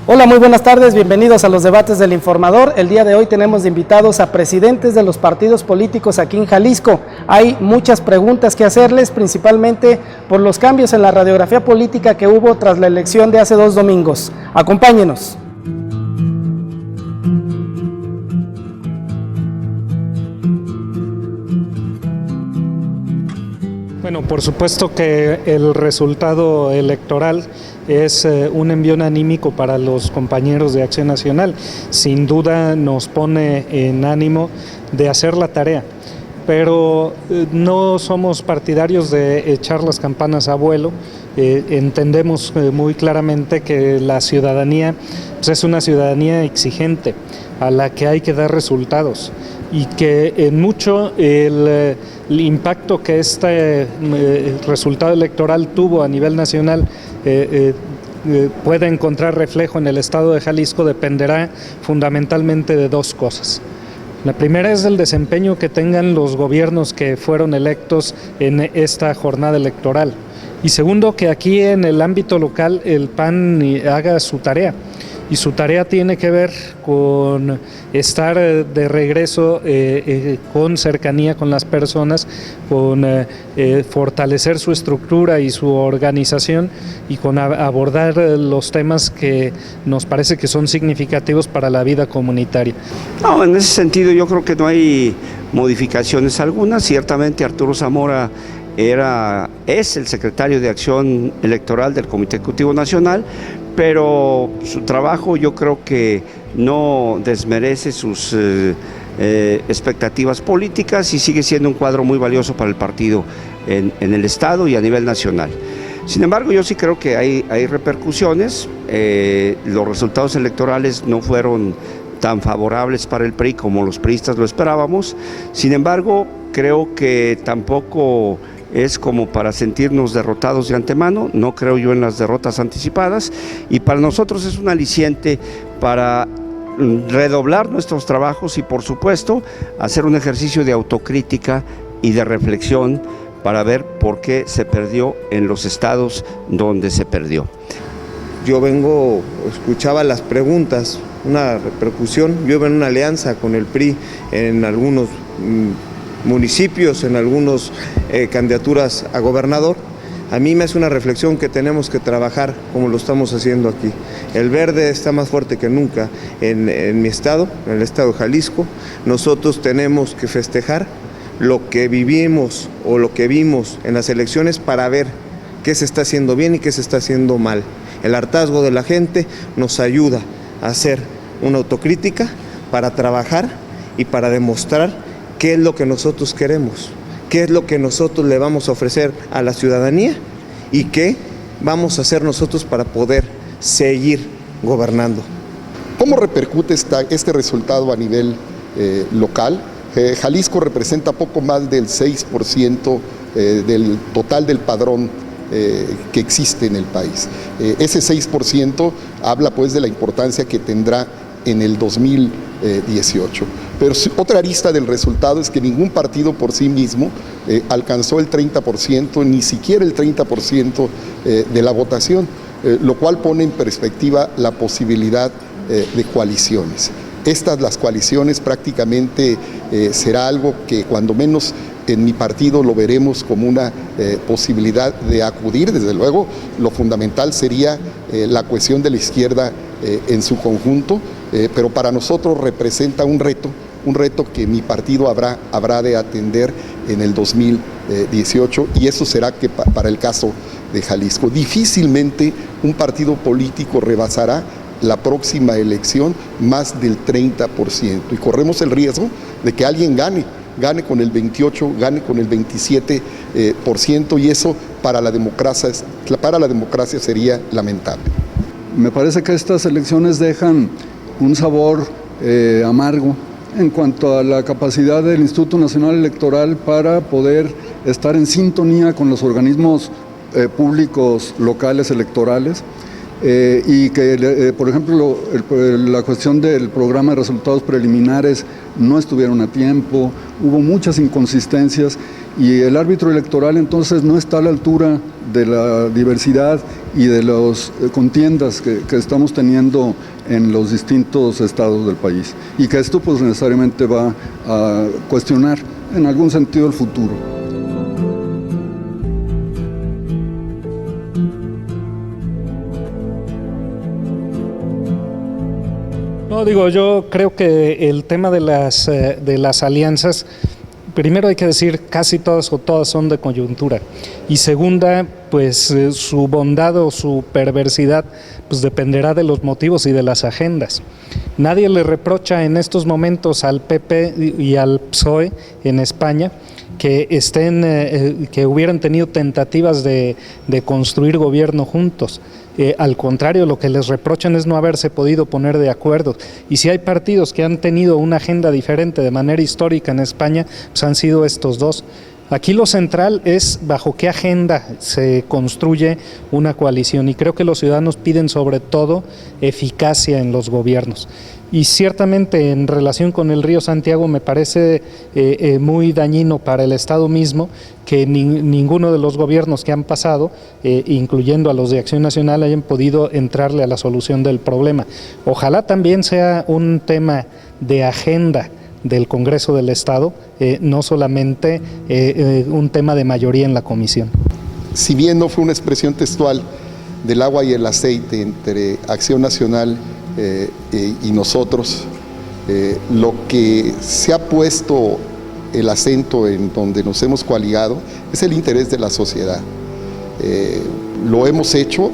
Hola, muy buenas tardes, bienvenidos a los debates del Informador. El día de hoy tenemos de invitados a presidentes de los partidos políticos aquí en Jalisco. Hay muchas preguntas que hacerles, principalmente por los cambios en la radiografía política que hubo tras la elección de hace 2 domingos. Acompáñenos. Bueno, por supuesto que el resultado electoral es un envión anímico para los compañeros de Acción Nacional. Sin duda nos pone en ánimo de hacer la tarea, pero no somos partidarios de echar las campanas a vuelo. Entendemos muy claramente que la ciudadanía es una ciudadanía exigente a la que hay que dar resultados y que en mucho el impacto que este resultado electoral tuvo a nivel nacional puede encontrar reflejo en el estado de Jalisco dependerá fundamentalmente de 2 cosas. La primera es el desempeño que tengan los gobiernos que fueron electos en esta jornada electoral. Y segundo, que aquí en el ámbito local el PAN haga su tarea. Y su tarea tiene que ver con estar de regreso con cercanía con las personas, con fortalecer su estructura y su organización y con abordar los temas que nos parece que son significativos para la vida comunitaria. No, en ese sentido yo creo que no hay modificaciones algunas. Ciertamente Arturo Zamora es el secretario de Acción Electoral del Comité Ejecutivo Nacional, pero su trabajo yo creo que no desmerece sus expectativas políticas y sigue siendo un cuadro muy valioso para el partido en el Estado y a nivel nacional. Sin embargo, yo sí creo que hay repercusiones. Los resultados electorales no fueron tan favorables para el PRI como los priistas lo esperábamos. Sin embargo, creo que tampoco es como para sentirnos derrotados de antemano. No creo yo en las derrotas anticipadas y para nosotros es un aliciente para redoblar nuestros trabajos y por supuesto hacer un ejercicio de autocrítica y de reflexión para ver por qué se perdió en los estados donde se perdió. Yo escuchaba las preguntas, una repercusión. Yo iba en una alianza con el PRI en algunos municipios, en algunas candidaturas a gobernador. A mí me hace una reflexión que tenemos que trabajar como lo estamos haciendo aquí. El verde está más fuerte que nunca en mi estado, en el estado de Jalisco. Nosotros tenemos que festejar lo que vivimos o lo que vimos en las elecciones para ver qué se está haciendo bien y qué se está haciendo mal. El hartazgo de la gente nos ayuda a hacer una autocrítica para trabajar y para demostrar qué es lo que nosotros queremos, qué es lo que nosotros le vamos a ofrecer a la ciudadanía y qué vamos a hacer nosotros para poder seguir gobernando. ¿Cómo repercute este resultado a nivel local? Jalisco representa poco más del 6% del total del padrón que existe en el país. Ese 6% habla pues de la importancia que tendrá en el 2018. Pero otra arista del resultado es que ningún partido por sí mismo alcanzó el 30%, ni siquiera el 30% de la votación, lo cual pone en perspectiva la posibilidad de coaliciones. Las coaliciones prácticamente será algo que cuando menos en mi partido lo veremos como una posibilidad de acudir. Desde luego, lo fundamental sería la cohesión de la izquierda en su conjunto, pero para nosotros representa un reto que mi partido habrá de atender en el 2018 y eso será que para el caso de Jalisco. Difícilmente un partido político rebasará la próxima elección más del 30% y corremos el riesgo de que alguien gane con el 28, gane con el 27% y eso para la democracia sería lamentable. Me parece que estas elecciones dejan un sabor amargo en cuanto a la capacidad del Instituto Nacional Electoral para poder estar en sintonía con los organismos públicos locales electorales. y que, por ejemplo, la cuestión del programa de resultados preliminares no estuvieron a tiempo, hubo muchas inconsistencias y el árbitro electoral entonces no está a la altura de la diversidad y de las contiendas que estamos teniendo en los distintos estados del país, y que esto pues necesariamente va a cuestionar en algún sentido el futuro. No, digo, yo creo que el tema de las alianzas, primero hay que decir casi todas o todas son de coyuntura, y segunda, pues su bondad o su perversidad pues dependerá de los motivos y de las agendas. Nadie le reprocha en estos momentos al PP y al PSOE en España que hubieran tenido tentativas de construir gobierno juntos. Al contrario, lo que les reprochan es no haberse podido poner de acuerdo. Y si hay partidos que han tenido una agenda diferente de manera histórica en España, pues han sido estos dos. Aquí lo central es bajo qué agenda se construye una coalición, y creo que los ciudadanos piden sobre todo eficacia en los gobiernos. Y ciertamente en relación con el Río Santiago me parece muy dañino para el Estado mismo que ninguno de los gobiernos que han pasado, incluyendo a los de Acción Nacional, hayan podido entrarle a la solución del problema. Ojalá también sea un tema de agenda del Congreso del Estado, no solamente un tema de mayoría en la comisión. Si bien no fue una expresión textual del agua y el aceite entre Acción Nacional y nosotros, lo que se ha puesto el acento en donde nos hemos coaligado es el interés de la sociedad. Lo hemos hecho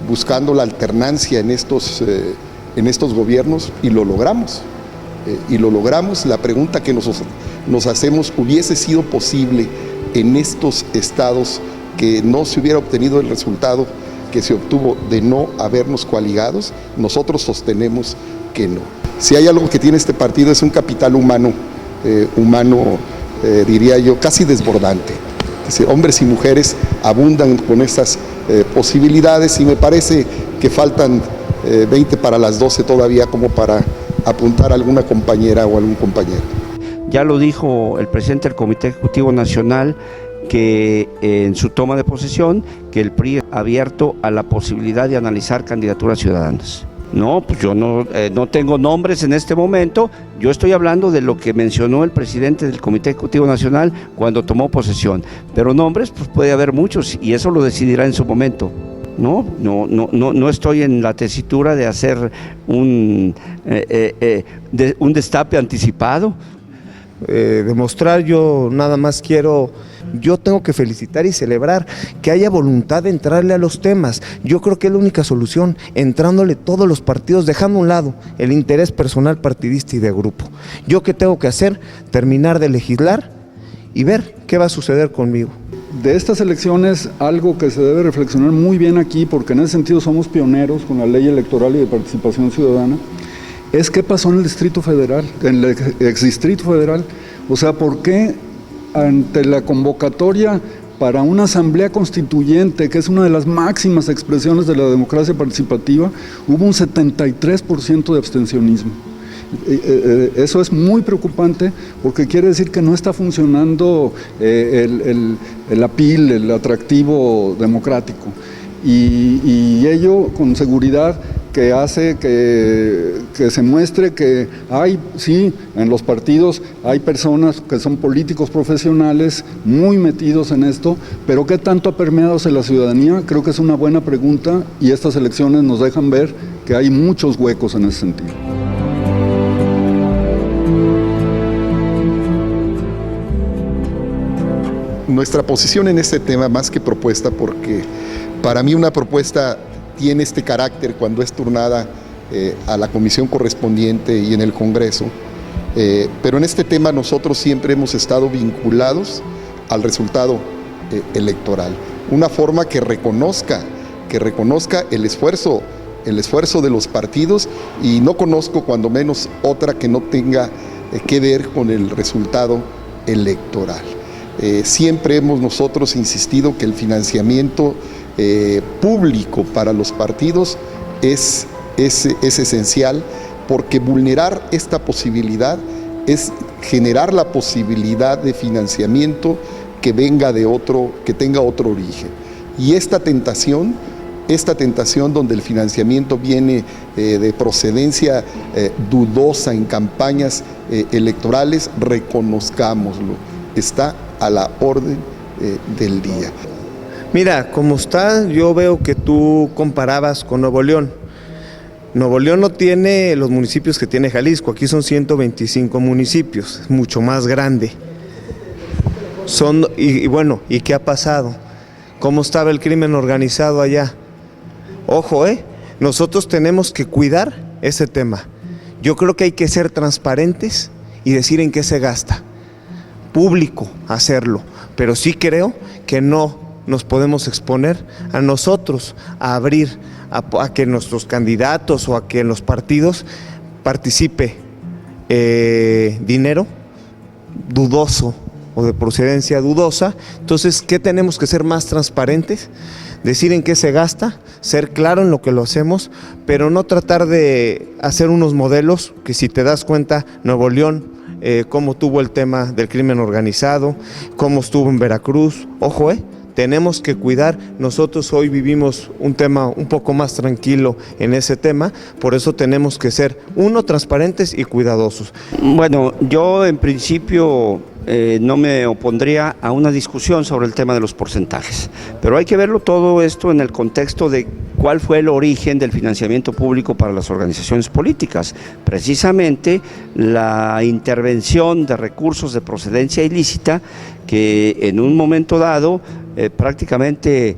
buscando la alternancia en estos gobiernos y lo logramos. La pregunta que nos hacemos, ¿hubiese sido posible en estos estados que no se hubiera obtenido el resultado que se obtuvo de no habernos coaligados? Nosotros sostenemos que no. Si hay algo que tiene este partido es un capital humano, diría yo, casi desbordante. Es decir, hombres y mujeres abundan con estas posibilidades, y me parece que faltan 20 para las 12 todavía como para apuntar a alguna compañera o algún compañero. Ya lo dijo el presidente del Comité Ejecutivo Nacional, que en su toma de posesión, que el PRI ha abierto a la posibilidad de analizar candidaturas ciudadanas. No, pues yo no tengo nombres en este momento, yo estoy hablando de lo que mencionó el presidente del Comité Ejecutivo Nacional cuando tomó posesión, pero nombres pues puede haber muchos, y eso lo decidirá en su momento. No estoy en la tesitura de hacer un destape anticipado. Demostrar, yo nada más yo tengo que felicitar y celebrar que haya voluntad de entrarle a los temas. Yo creo que es la única solución, entrándole todos los partidos, dejando a un lado el interés personal, partidista y de grupo. ¿Yo qué tengo que hacer? Terminar de legislar y ver qué va a suceder conmigo. De estas elecciones, algo que se debe reflexionar muy bien aquí, porque en ese sentido somos pioneros con la ley electoral y de participación ciudadana, es qué pasó en el Distrito Federal, en el exdistrito federal. O sea, ¿por qué ante la convocatoria para una asamblea constituyente, que es una de las máximas expresiones de la democracia participativa, hubo un 73% de abstencionismo? Eso es muy preocupante, porque quiere decir que no está funcionando el appeal, el atractivo democrático, y ello con seguridad que hace que se muestre que hay, sí, en los partidos hay personas que son políticos profesionales muy metidos en esto, pero ¿qué tanto ha permeado hacia la ciudadanía? Creo que es una buena pregunta, y estas elecciones nos dejan ver que hay muchos huecos en ese sentido. Nuestra posición en este tema, más que propuesta, porque para mí una propuesta tiene este carácter cuando es turnada a la comisión correspondiente y en el Congreso, pero en este tema nosotros siempre hemos estado vinculados al resultado electoral, una forma que reconozca el esfuerzo de los partidos, y no conozco cuando menos otra que no tenga que ver con el resultado electoral. Siempre hemos nosotros insistido que el financiamiento público para los partidos es esencial, porque vulnerar esta posibilidad es generar la posibilidad de financiamiento que venga de otro, que tenga otro origen. Y esta tentación donde el financiamiento viene de procedencia dudosa en campañas electorales, reconozcámoslo, está a la orden del día. Mira, como está, yo veo que tú comparabas con Nuevo León. Nuevo León no tiene los municipios que tiene Jalisco, aquí son 125 municipios, es mucho más grande. ¿Y qué ha pasado? ¿Cómo estaba el crimen organizado allá? Ojo, nosotros tenemos que cuidar ese tema. Yo creo que hay que ser transparentes y decir en qué se gasta. Público, hacerlo. Pero sí creo que no nos podemos exponer a nosotros a abrir a que nuestros candidatos o a que en los partidos participe dinero dudoso o de procedencia dudosa. Entonces, ¿qué tenemos que ser más transparentes? Decir en qué se gasta, ser claro en lo que lo hacemos, pero no tratar de hacer unos modelos que, si te das cuenta, Nuevo León, cómo tuvo el tema del crimen organizado, cómo estuvo en Veracruz. Ojo, tenemos que cuidar. Nosotros hoy vivimos un tema un poco más tranquilo en ese tema, por eso tenemos que ser, transparentes y cuidadosos. Bueno, yo en principio no me opondría a una discusión sobre el tema de los porcentajes, pero hay que verlo todo esto en el contexto de cuál fue el origen del financiamiento público para las organizaciones políticas. Precisamente la intervención de recursos de procedencia ilícita que en un momento dado prácticamente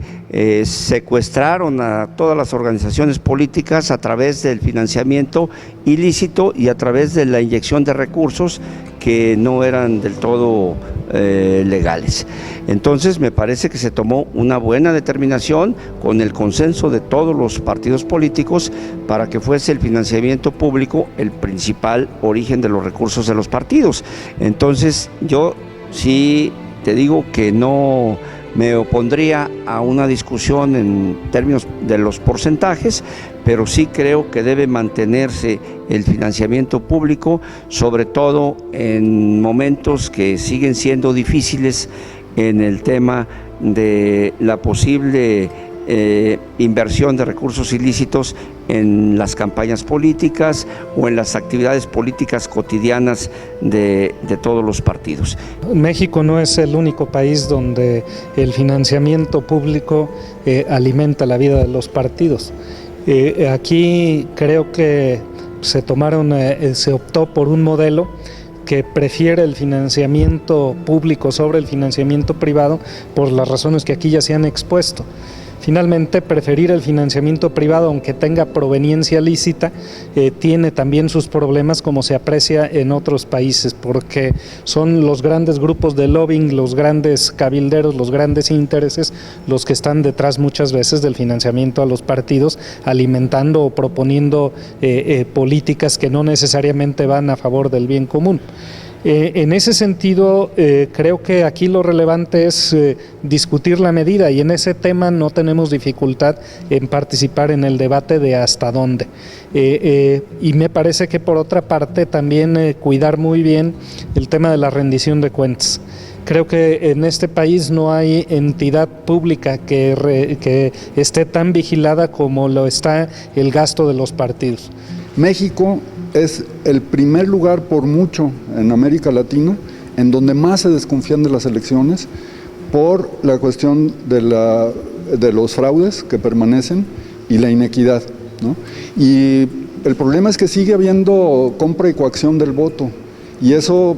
secuestraron a todas las organizaciones políticas a través del financiamiento ilícito y a través de la inyección de recursos que no eran del todo legales. Entonces me parece que se tomó una buena determinación con el consenso de todos los partidos políticos para que fuese el financiamiento público el principal origen de los recursos de los partidos. Entonces yo sí te digo que no me opondría a una discusión en términos de los porcentajes, pero sí creo que debe mantenerse el financiamiento público, sobre todo en momentos que siguen siendo difíciles en el tema de la posible inversión de recursos ilícitos en las campañas políticas o en las actividades políticas cotidianas de todos los partidos. México no es el único país donde el financiamiento público alimenta la vida de los partidos. Aquí creo que se optó por un modelo que prefiere el financiamiento público sobre el financiamiento privado por las razones que aquí ya se han expuesto. Finalmente, preferir el financiamiento privado, aunque tenga proveniencia lícita, tiene también sus problemas, como se aprecia en otros países, porque son los grandes grupos de lobbying, los grandes cabilderos, los grandes intereses, los que están detrás muchas veces del financiamiento a los partidos, alimentando o proponiendo políticas que no necesariamente van a favor del bien común. En ese sentido, creo que aquí lo relevante es discutir la medida, y en ese tema no tenemos dificultad en participar en el debate de hasta dónde. Y me parece que, por otra parte, también cuidar muy bien el tema de la rendición de cuentas. Creo que en este país no hay entidad pública que esté tan vigilada como lo está el gasto de los partidos. México es el primer lugar por mucho en América Latina en donde más se desconfían de las elecciones por la cuestión de los fraudes que permanecen y la inequidad, ¿no? Y el problema es que sigue habiendo compra y coacción del voto, y eso,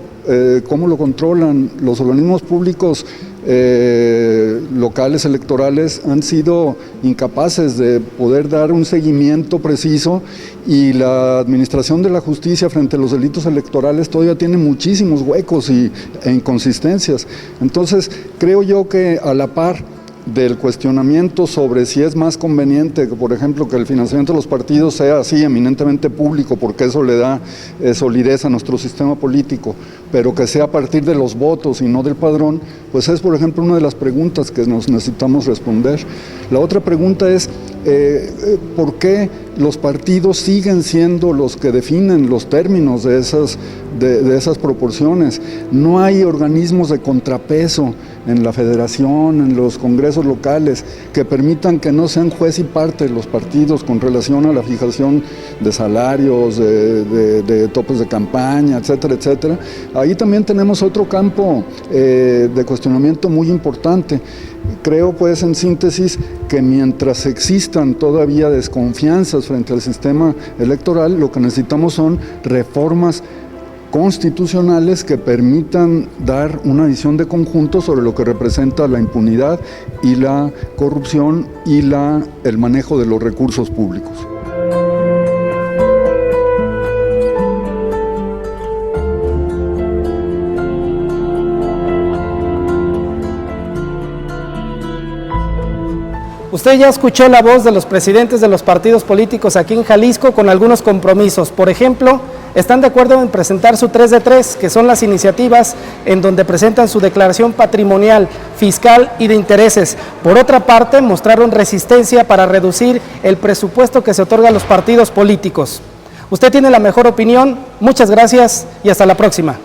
¿cómo lo controlan? Los organismos públicos locales electorales han sido incapaces de poder dar un seguimiento preciso, y la administración de la justicia frente a los delitos electorales todavía tiene muchísimos huecos e inconsistencias. Entonces, creo yo que a la par del cuestionamiento sobre si es más conveniente, por ejemplo, que el financiamiento de los partidos sea así eminentemente público, porque eso le da solidez a nuestro sistema político, pero que sea a partir de los votos y no del padrón, pues es, por ejemplo, una de las preguntas que nos necesitamos responder. La otra pregunta es, ¿por qué los partidos siguen siendo los que definen los términos de esas proporciones? No hay organismos de contrapeso en la federación, en los congresos locales, que permitan que no sean juez y parte los partidos con relación a la fijación de salarios, de topes de campaña, etcétera, etcétera. Ahí también tenemos otro campo de cuestionamiento muy importante. Creo, pues, en síntesis, que mientras existan todavía desconfianzas frente al sistema electoral, lo que necesitamos son reformas constitucionales que permitan dar una visión de conjunto sobre lo que representa la impunidad y la corrupción y el manejo de los recursos públicos. Usted ya escuchó la voz de los presidentes de los partidos políticos aquí en Jalisco con algunos compromisos. Por ejemplo, están de acuerdo en presentar su 3 de 3, que son las iniciativas en donde presentan su declaración patrimonial, fiscal y de intereses. Por otra parte, mostraron resistencia para reducir el presupuesto que se otorga a los partidos políticos. Usted tiene la mejor opinión. Muchas gracias y hasta la próxima.